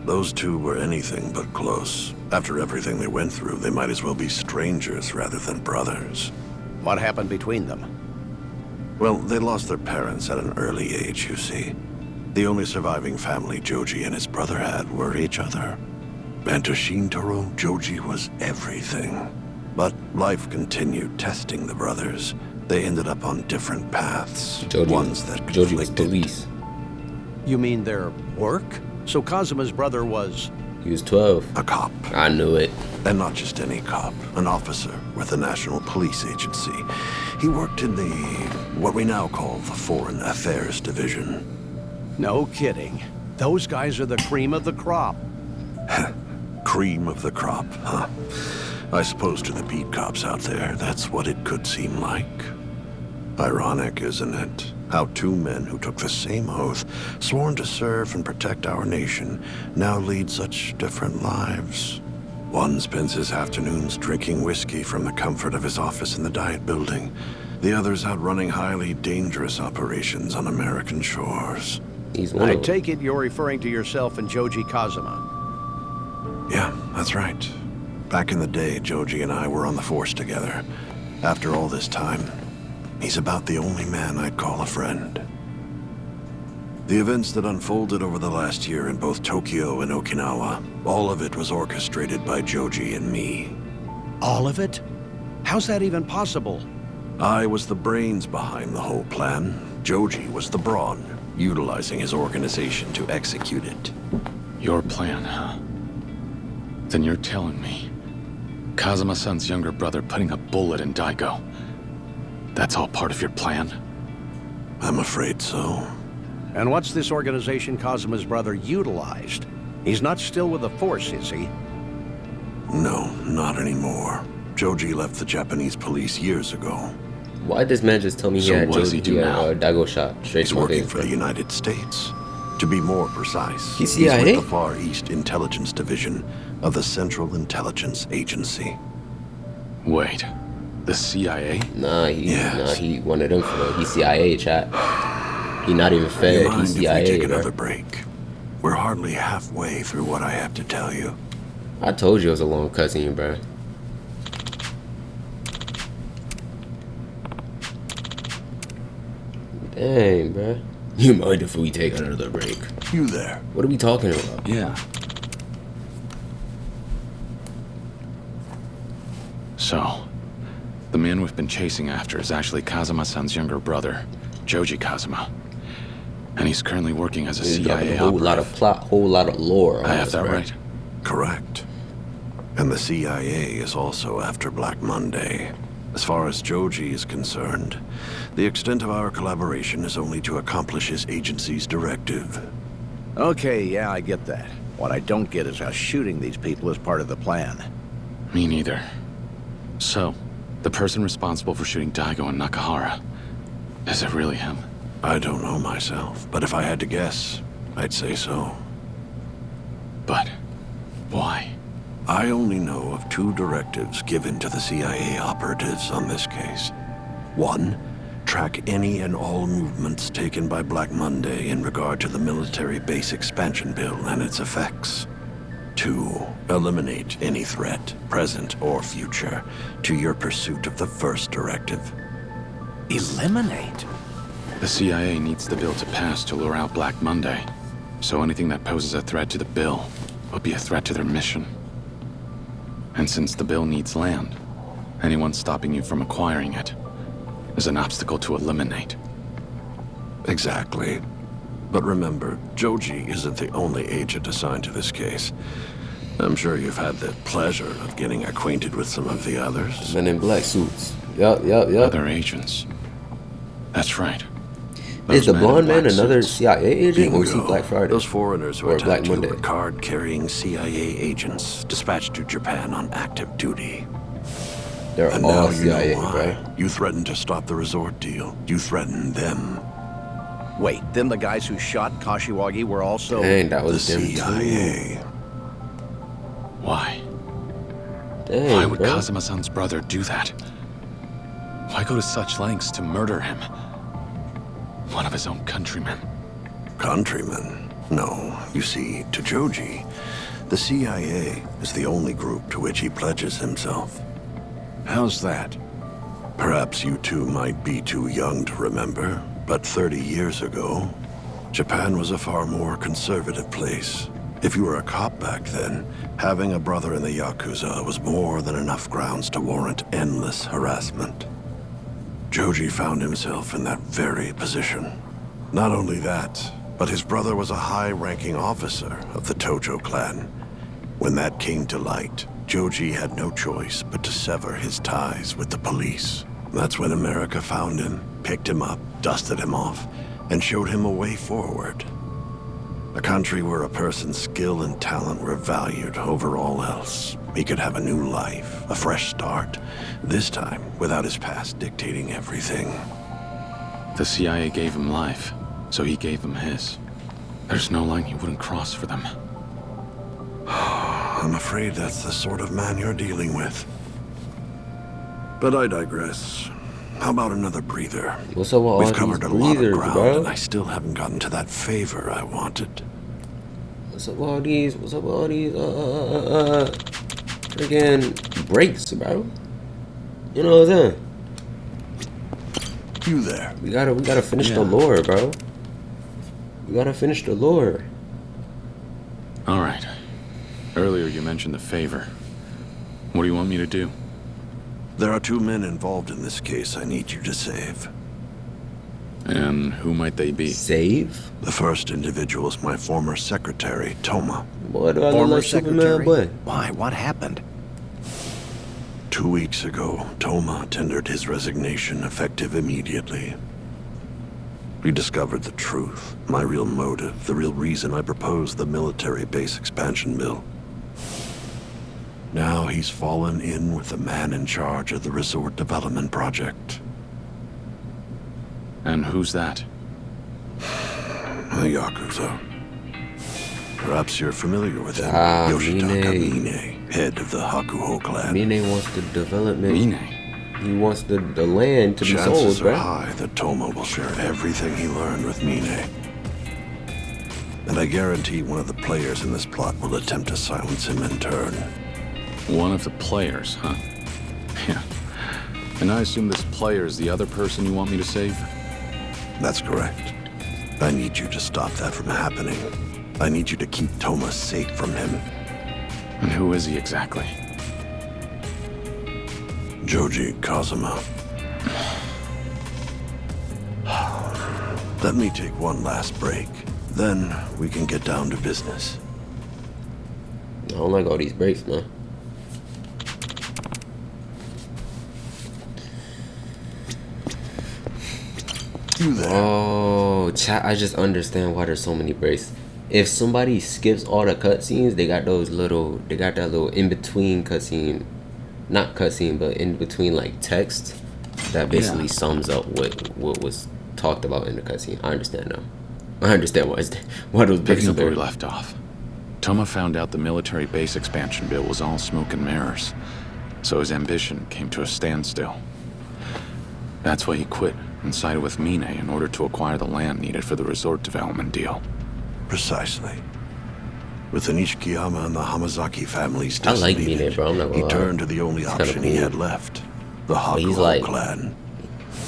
D: Those two were anything but close. After everything they went through, they might as well be strangers rather than brothers.
H: What happened between them?
D: Well, they lost their parents at an early age, you see. The only surviving family Joji and his brother had were each other. And to Shintaro, Joji was everything. But life continued testing the brothers. They ended up on different paths. Ones that
A: Joji was
D: conflicted.
A: police.
H: You mean their work? So Kazuma's brother was...
A: He was 12.
D: A cop.
A: I knew it.
D: And not just any cop, an officer with the National Police Agency. He worked in the, what we now call the Foreign Affairs Division.
H: No kidding. Those guys are the cream of the crop.
D: Cream of the crop, huh? I suppose to the beat cops out there, that's what it could seem like. Ironic, isn't it? How two men who took the same oath, sworn to serve and protect our nation, now lead such different lives. One spends his afternoons drinking whiskey from the comfort of his office in the Diet Building. The other's out running highly dangerous operations on American shores.
A: He's one
H: I
A: of them.
H: take it you're referring to yourself and Joji Kazuma.
D: Yeah, that's right. Back in the day, Joji and I were on the force together. After all this time, he's about the only man I'd call a friend. The events that unfolded over the last year in both Tokyo and Okinawa, all of it was orchestrated by Joji and me.
H: All of it? How's that even possible?
D: I was the brains behind the whole plan. Joji was the brawn, utilizing his organization to execute it.
C: Your plan, huh? Then you're telling me Kazuma-san's younger brother putting a bullet in Daigo. That's all part of your plan?
D: I'm afraid so.
H: And what's this organization Kazuma's brother utilized? He's not still with the Force, is he?
D: No, not anymore. Joji left the Japanese police years ago.
A: Why did this man just tell me he
C: So
A: had
C: what does
A: Joji
C: he do now?
A: Daigo shot straight
D: He's
A: to my
D: working
A: face,
D: for the
A: bro?
D: United States. To be more precise,
A: He's
D: he's with
A: CIA?
D: the Far East Intelligence Division of the Central Intelligence Agency.
C: Wait, the CIA?
A: Nah,
D: Yes.
A: he one of them for real. He's CIA, chat. He not even
D: You
A: fed.
D: mind
A: He's
D: if we
A: CIA,
D: take
A: bro.
D: another break? We're hardly halfway through what I have to tell you.
A: I told you it was a long cutscene, bro. Dang, bro. You mind if we take another break?
D: You there?
A: What are we talking about?
C: Yeah. So, the man we've been chasing after is actually Kazuma-san's younger brother, Joji Kazuma. And he's currently working as a
A: There's like
C: CIA
A: a whole lot of
C: operative.
A: plot, whole lot of lore. On
C: I have
A: this,
C: that
A: bro.
C: right?
D: Correct. And the CIA is also after Black Monday. As far as Joji is concerned, the extent of our collaboration is only to accomplish his agency's directive.
H: Okay, yeah, I get that. What I don't get is how shooting these people is part of the plan.
C: Me neither. So, the person responsible for shooting Daigo and Nakahara, is it really him?
D: I don't know myself, but if I had to guess, I'd say so.
C: But, why?
D: I only know of two directives given to the CIA operatives on this case. One, track any and all movements taken by Black Monday in regard to the military base expansion bill and its effects. Two, eliminate any threat, present or future, to your pursuit of the first directive.
H: Eliminate?
C: The CIA needs the bill to pass to lure out Black Monday. So anything that poses a threat to the bill will be a threat to their mission. And since the bill needs land, anyone stopping you from acquiring it is an obstacle to eliminate.
D: Exactly. But remember, Joji isn't the only agent assigned to this case. I'm sure you've had the pleasure of getting acquainted with some of the others.
A: Men in black suits. Yup.
C: Other agents. That's right.
A: Is the
C: Those men in
A: blonde man
C: black
A: another
C: suits.
A: CIA agent or is he
D: Bingo.
A: Black Friday?
D: Those foreigners who
A: Or
D: attacked
A: Black
D: you
A: Monday?
D: were card-carrying CIA agents dispatched to Japan on active duty.
A: They're
D: And
A: all
D: now you
A: CIA,
D: know why.
A: bro.
D: You threatened to stop the resort deal. You threatened them.
H: Wait, then the guys who shot Kashiwagi were also...
A: Dang, that
D: The
A: was them too.
D: CIA.
C: Why?
A: Dang,
C: Why would
A: bro.
C: Kazuma-san's brother do that? Why go to such lengths to murder him? One of his own countrymen.
D: Countrymen? No. You see, to Joji, the CIA is the only group to which he pledges himself.
H: How's that?
D: Perhaps you two might be too young to remember, but 30 years ago, Japan was a far more conservative place. If you were a cop back then, having a brother in the Yakuza was more than enough grounds to warrant endless harassment. Joji found himself in that very position. Not only that, but his brother was a high-ranking officer of the Tojo clan. When that came to light, Joji had no choice but to sever his ties with the police. That's when America found him, picked him up, dusted him off, and showed him a way forward. A country where a person's skill and talent were valued over all else. He could have a new life, a fresh start, this time without his past dictating everything.
C: The CIA gave him life, so he gave them his. There's no line he wouldn't cross for them.
D: I'm afraid that's the sort of man you're dealing with. But I digress. How about another breather?
A: What's up with all
D: We've
A: these
D: covered a lot of
A: breathers,
D: ground,
A: bro?
D: and I still haven't gotten to that favor I wanted.
A: What's up with all these? What's up with all these? Freaking breaks, bro. You know what I'm saying?
D: You there?
A: We gotta finish the lore, bro. We gotta finish the lore.
C: All right. Earlier you mentioned the favor. What do you want me to do?
D: There are 2 men involved in this case I need you to save.
C: And who might they be?
A: Save?
D: The first individual is my former secretary, Toma.
A: Boy, do I look
H: Former
A: like Superman,
H: secretary?
A: boy.
H: Why? What happened?
D: 2 weeks ago, Toma tendered his resignation effective immediately. We discovered the truth, my real motive, the real reason I proposed the military base expansion bill. Now he's fallen in with the man in charge of the resort development project.
C: And who's that?
D: The Yakuza. Perhaps you're familiar with him.
A: Ah,
D: Yoshitaka
A: Mine.
D: Mine, head of the Hakuho clan.
A: Mine wants the development.
C: Mine.
A: He wants the land to be sold,
D: Chances are
A: bro.
D: high that Toma will share everything he learned with Mine. And I guarantee one of the players in this plot will attempt to silence him in turn.
C: One of the players, huh? Yeah. And I assume this player is the other person you want me to save?
D: That's correct. I need you to stop that from happening. I need you to keep Toma safe from him.
C: And who is he exactly?
D: Joji Kazuma. Let me take one last break. Then we can get down to business.
A: I don't like all these breaks, man.
D: You there?
A: Oh, chat, I just understand why there's so many breaks. If somebody skips all the cutscenes, they got that little in-between cutscene. Not cutscene, but in-between, like, text that basically sums up what was talked about in the cutscene. I understand now. I understand why those breaks
C: Picking
A: are
C: up where
A: there.
C: we left off. Toma found out the military base expansion bill was all smoke and mirrors, so his ambition came to a standstill. That's why he quit and sided with Mine in order to acquire the land needed for the resort development deal.
D: Precisely. With the Nishikiyama and the Hamazaki families
A: I like
D: decimated,
A: Mine, bro. I'm not gonna
D: he
A: lie.
D: turned to the only
A: It's kinda
D: option he
A: cool.
D: had left. The
A: But he's
D: Hakuho
A: like-
D: clan.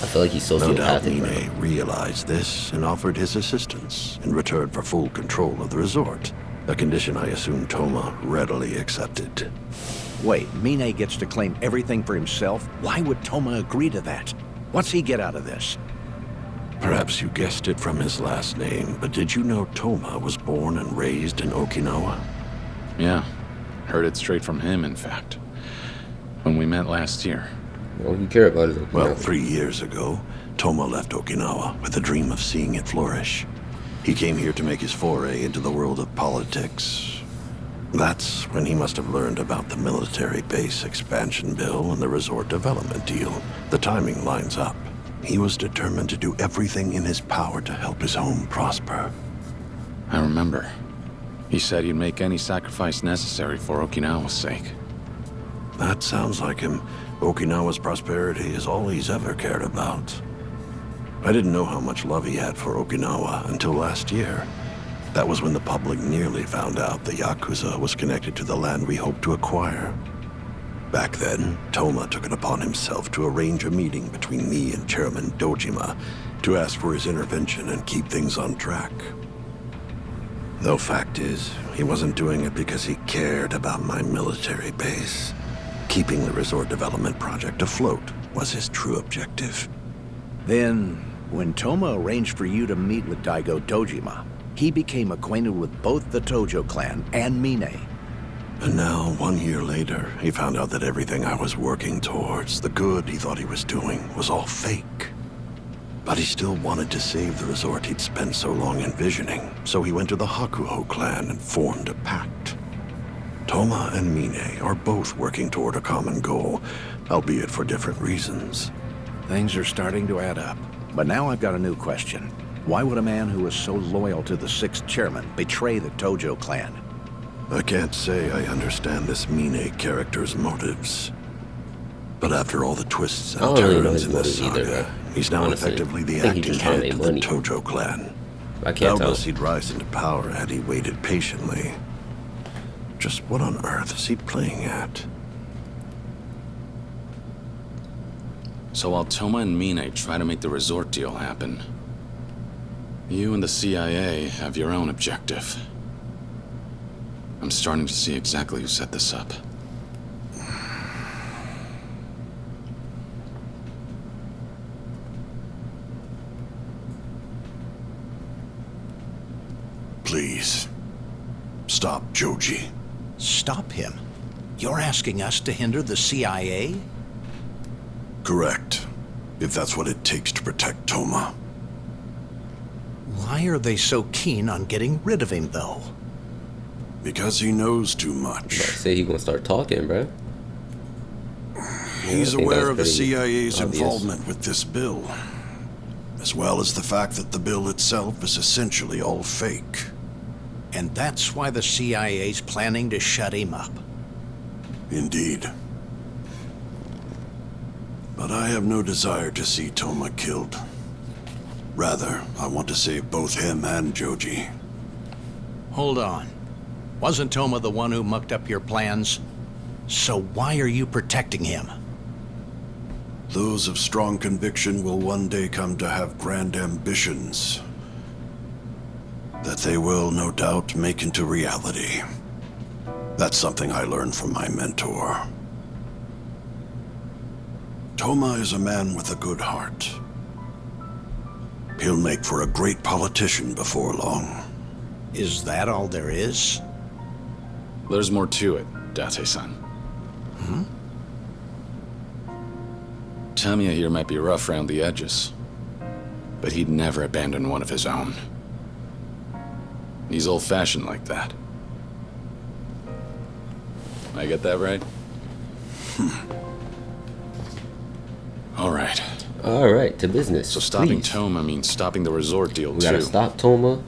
A: I feel like he's
D: No doubt
A: sociopathic, bro.
D: Mine realized this and offered his assistance in return for full control of the resort. A condition I assume Toma readily accepted.
H: Wait, Mine gets to claim everything for himself? Why would Toma agree to that? What's he get out of this?
D: Perhaps you guessed it from his last name, but did you know Toma was born and raised in Okinawa?
C: Yeah, heard it straight from him, in fact. When we met last year.
A: All you care about is
D: Well, 3 years ago, Toma left Okinawa with the dream of seeing it flourish. He came here to make his foray into the world of politics. That's when he must have learned about the military base expansion bill and the resort development deal. The timing lines up. He was determined to do everything in his power to help his home prosper.
C: I remember. He said he'd make any sacrifice necessary for Okinawa's sake.
D: That sounds like him. Okinawa's prosperity is all he's ever cared about. I didn't know how much love he had for Okinawa until last year. That was when the public nearly found out the Yakuza was connected to the land we hoped to acquire. Back then, Toma took it upon himself to arrange a meeting between me and Chairman Dojima to ask for his intervention and keep things on track. Though fact is, he wasn't doing it because he cared about my military base. Keeping the resort development project afloat was his true objective.
H: Then, when Toma arranged for you to meet with Daigo Dojima, he became acquainted with both the Tojo clan and Mine.
D: And now, 1 year later, he found out that everything I was working towards, the good he thought he was doing, was all fake. But he still wanted to save the resort he'd spent so long envisioning, so he went to the Hakuho clan and formed a pact. Toma and Mine are both working toward a common goal, albeit for different reasons.
H: Things are starting to add up. But now I've got a new question. Why would a man who is so loyal to the 6th chairman betray the Tojo clan?
D: I can't say I understand this Mine character's motives. But after all the twists
A: I
D: and
A: don't really know
D: turns
A: his
D: in this
A: motives
D: saga,
A: either,
D: he's now
A: honestly.
D: effectively the
A: I think he
D: acting
A: just trying to
D: head
A: make
D: of the
A: money.
D: Tojo clan.
A: I can't tell.
D: Doubtless he'd rise into power had he waited patiently. Just what on earth is he playing at?
C: So while Toma and Mine try to make the resort deal happen, you and the CIA have your own objective. I'm starting to see exactly who set this up.
D: Please, stop Joji.
G: Stop him? You're asking us to hinder the CIA?
D: Correct. If that's what it takes to protect Toma.
G: Why are they so keen on getting rid of him, though?
D: Because he knows too much.
A: Say he gonna start talking, bro.
D: He's
A: I think
D: aware
A: that
D: of the
A: was pretty
D: CIA's
A: obvious.
D: involvement with this bill, as well as the fact that the bill itself is essentially all fake.
G: And that's why the CIA's planning to shut him up.
D: Indeed. But I have no desire to see Toma killed. Rather, I want to save both him and Joji.
G: Hold on. Wasn't Toma the one who mucked up your plans? So why are you protecting him?
D: Those of strong conviction will one day come to have grand ambitions that they will, no doubt, make into reality. That's something I learned from my mentor. Toma is a man with a good heart. He'll make for a great politician before long.
G: Is that all there is?
C: There's more to it, Date-san. Tamiya here might be rough around the edges, but he'd never abandon one of his own. He's old-fashioned like that. I get that right? All right.
A: All right, to business.
C: So stopping
A: please.
C: Toma means stopping the resort deal,
A: We
C: too.
A: gotta stop Toma.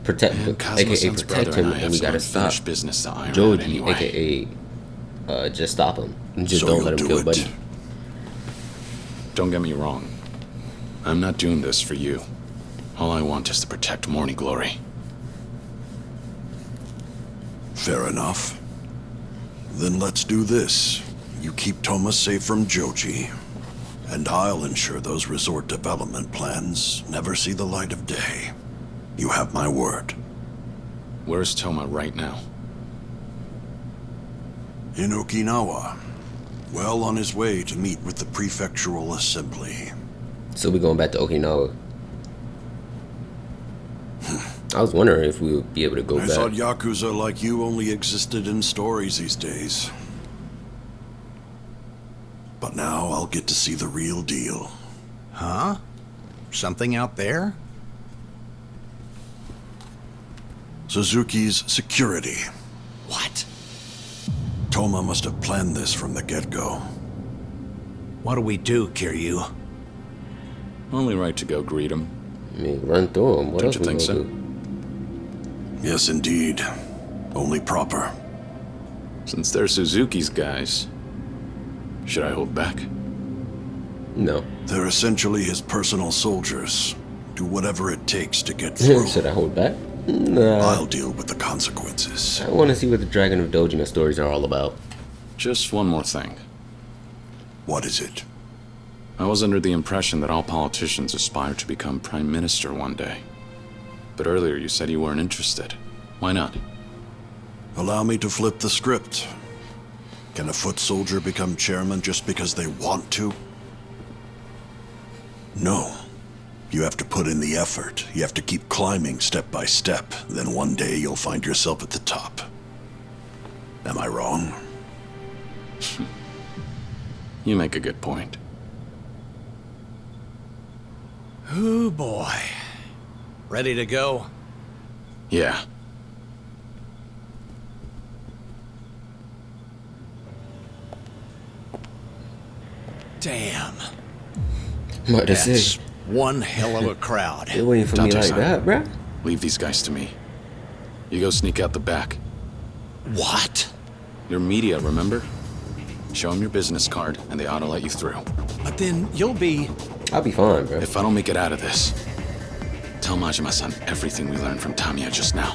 A: Protect,
C: And
A: aka
C: Kazuma-san's
A: protect
C: brother
A: him,
C: and I
A: and
C: have
A: we
C: some
A: gotta stop
C: unfinished business to iron out
A: Joji,
C: anyway.
A: aka just stop him. Just
D: So
A: don't
D: you'll
A: let him
D: do
A: kill
D: it.
A: Buddy.
C: Don't get me wrong. I'm not doing this for you. All I want is to protect Morning Glory.
D: Fair enough. Then let's do this. You keep Toma safe from Joji, and I'll ensure those resort development plans never see the light of day. You have my word.
C: Where's Toma right now?
D: In Okinawa, well on his way to meet with the prefectural assembly.
A: So we going back to Okinawa. I was wondering if we would be able to go
D: I
A: back.
D: thought Yakuza like you only existed in stories these days. But now I'll get to see the real deal.
G: Huh? Something out there?
D: Suzuki's security.
G: What?
D: Toma must have planned this from the get-go.
G: What do we do, Kiryu?
C: Only right to go greet him.
A: I mean, run through him. What
C: Don't
A: else
C: you
A: we
C: think
A: gonna
C: so?
A: do?
D: Yes, indeed. Only proper.
C: Since they're Suzuki's guys, should I hold back?
A: No.
D: They're essentially his personal soldiers. Do whatever it takes to get through.
A: Should I hold back? Nah.
D: I'll deal with the consequences.
A: I want to see what the Dragon of Dojima stories are all about.
C: Just one more thing.
D: What is it?
C: I was under the impression that all politicians aspire to become prime minister one day. But earlier you said you weren't interested. Why not?
D: Allow me to flip the script. Can a foot soldier become chairman just because they want to? No. You have to put in the effort. You have to keep climbing step by step. Then one day you'll find yourself at the top. Am I wrong?
C: You make a good point.
G: Oh boy. Ready to go?
C: Yeah.
G: Damn.
A: I'm about to
H: That's
A: say,
H: one hell of a crowd.
A: they waiting for me like
C: Dante-san.
A: that, bruh.
C: Leave these guys to me. You go sneak out the back.
H: What?
C: Your media, remember? Show them your business card, and they ought to let you through.
H: But then you'll be...
A: I'll be fine, bruh.
C: If I don't make it out of this, tell Majima-san everything we learned from Tamiya just now.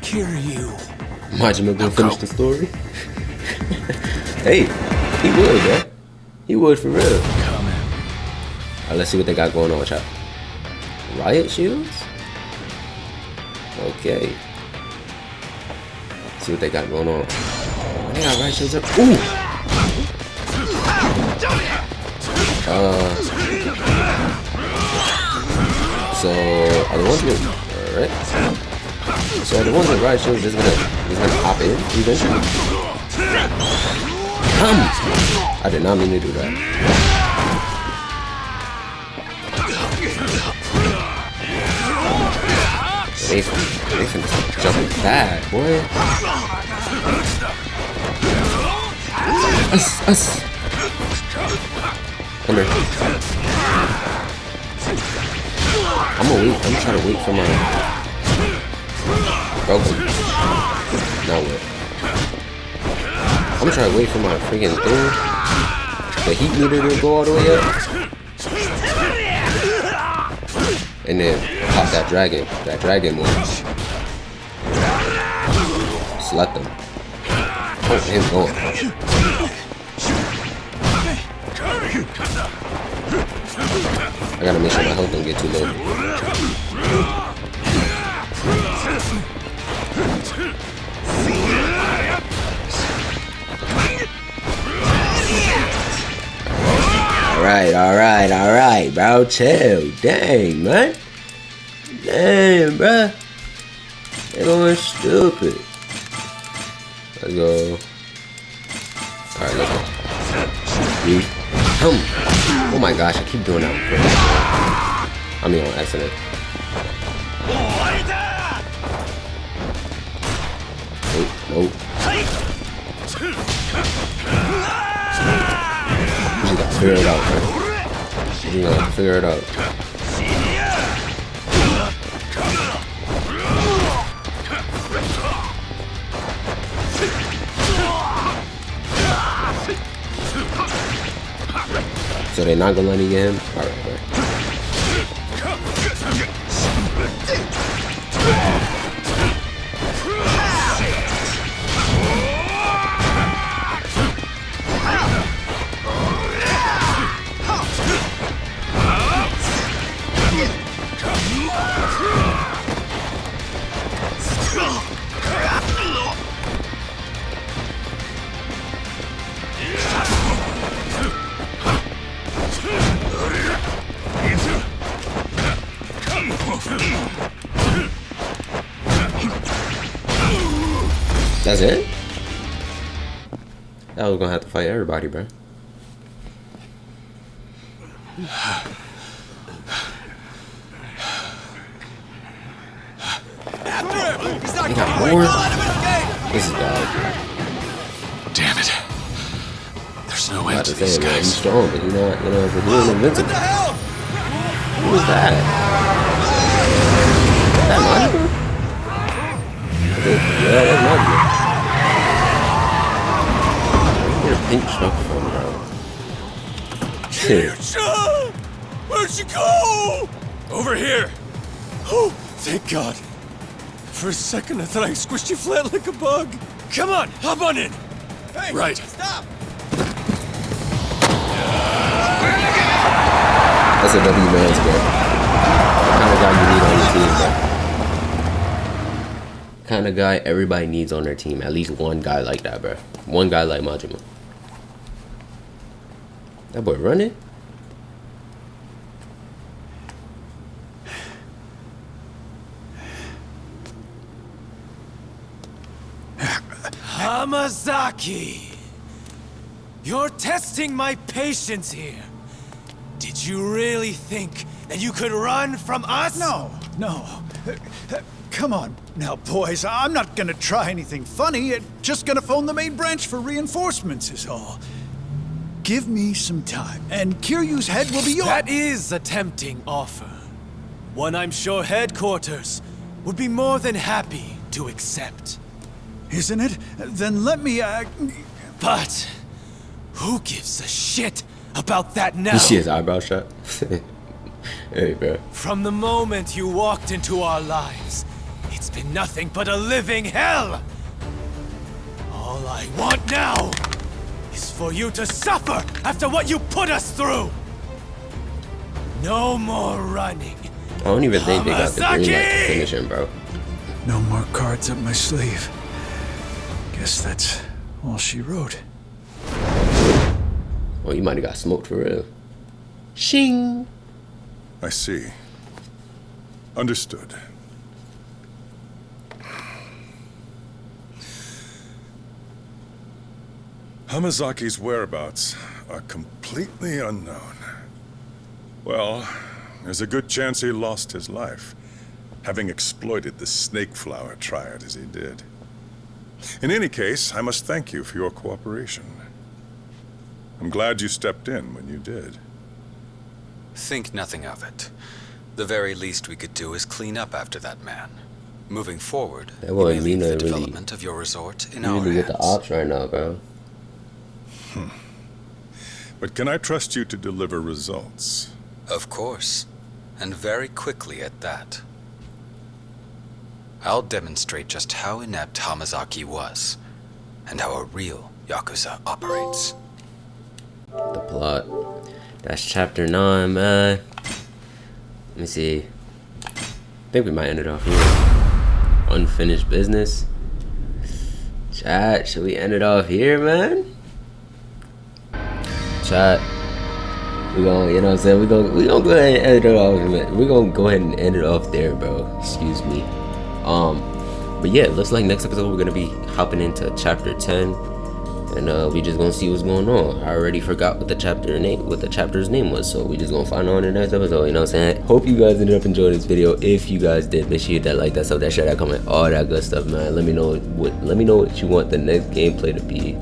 H: Kiryu.
A: Majima gonna
C: Now
A: finish
C: go.
A: the story. Hey, he would, bruh. He would for real.
H: Come in.
A: Alright, let's see what they got going on with y'all. Riot shields? Okay. See what they got going on. Oh, they got riot shields up. Ooh! So are the ones with alright. So are the ones with riot shields just gonna hop in eventually? I did not mean to do that. They finna jumping bad, boy. Us. Come here. I'm gonna try to wait for my broken. Now what? I'm gonna try to wait for my freaking thing. The heat meter to go all the way up. And then pop that dragon move. Just let them. Oh, him going. I gotta make sure my health don't get too low. Alright, bro. Chill. Dang, man. Damn, bro. They're going stupid. Let's go. Alright, let's go. Oh my gosh, I keep doing that. I mean, on accident. Nope. You just gotta figure it out, man. You gotta figure it out. So they're not gonna let me get him? Alright. That's it? I was gonna have to fight everybody, bro. They got more? This is bad.
C: Damn it. There's no
A: I
C: end
A: have
C: to
A: to
C: these
A: say, man, he's
C: guys.
A: strong, but he's not, if we're doing invincible. Who was that? Is that Monica? Yeah, that's Monica. Where's a pink truck from, bro? Shit.
G: Where'd she go?
B: Over here!
G: Oh, thank God. For a second, I thought I squished you flat like a bug. Come on, hop on in. Hey,
C: Right.
G: Stop.
A: That's a W man's bro. The kind of guy you need on your team, bro. Kind of guy everybody needs on their team. At least one guy like that, bro. One guy like Majima. That boy running?
G: Hamazaki! You're testing my patience here. Did you really think that you could run from us?
I: No. Come on now, boys. I'm not gonna try anything funny. Just gonna phone the main branch for reinforcements is all. Give me some time, and Kiryu's head will be yours.
L: That is a tempting offer. One I'm sure headquarters would be more than happy to accept.
I: Isn't it? Then let me,
L: But who gives a shit about that now?
A: You see his eyebrow shut? Hey, bro.
L: From the moment you walked into our lives, it's been nothing but a living hell! All I want now is for you to suffer after what you put us through! No more running.
A: I don't even think they got the green light to
L: Hamasaki!
A: finish him, bro.
I: no more cards up my sleeve. Guess that's all she wrote.
A: Well, you might have got smoked for real. Shing!
M: I see. Understood. Hamazaki's whereabouts are completely unknown. Well, there's a good chance he lost his life, having exploited the snake flower triad as he did. In any case, I must thank you for your cooperation. I'm glad you stepped in when you did.
F: Think nothing of it. The very least we could do is clean up after that man. Moving forward,
A: That
F: you
A: boy
F: may leave
A: Mina
F: the
A: really-
F: development of your resort in
A: You
F: our
A: need to get the
F: hands.
A: ops right now, bro.
M: But can I trust you to deliver results?
F: Of course, and very quickly at that. I'll demonstrate just how inept Hamazaki was, and how a real Yakuza operates.
A: The plot. That's chapter 9, man. Let me see. I think we might end it off here. Unfinished business. Chat, should we end it off here, man? Chat. We gonna, you know what I'm saying? We gonna go ahead and end it off. We're gonna go ahead and end it off there, bro. Excuse me. But yeah, it looks like next episode we're gonna be hopping into chapter 10. And we just gonna see what's going on. I already forgot what the chapter's name was, so we just gonna find out in the next episode. You know what I'm saying? Hope you guys ended up enjoying this video. If you guys did, make sure you hit that like, that sub, that share, that comment, all that good stuff, man. Let me know what you want the next gameplay to be.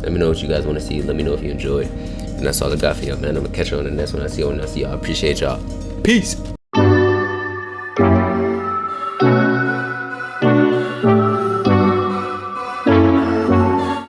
A: Let me know what you guys want to see. Let me know if you enjoyed. And that's all I got for y'all, man. I'm gonna catch you on the next one. I see y'all. Appreciate y'all. Peace.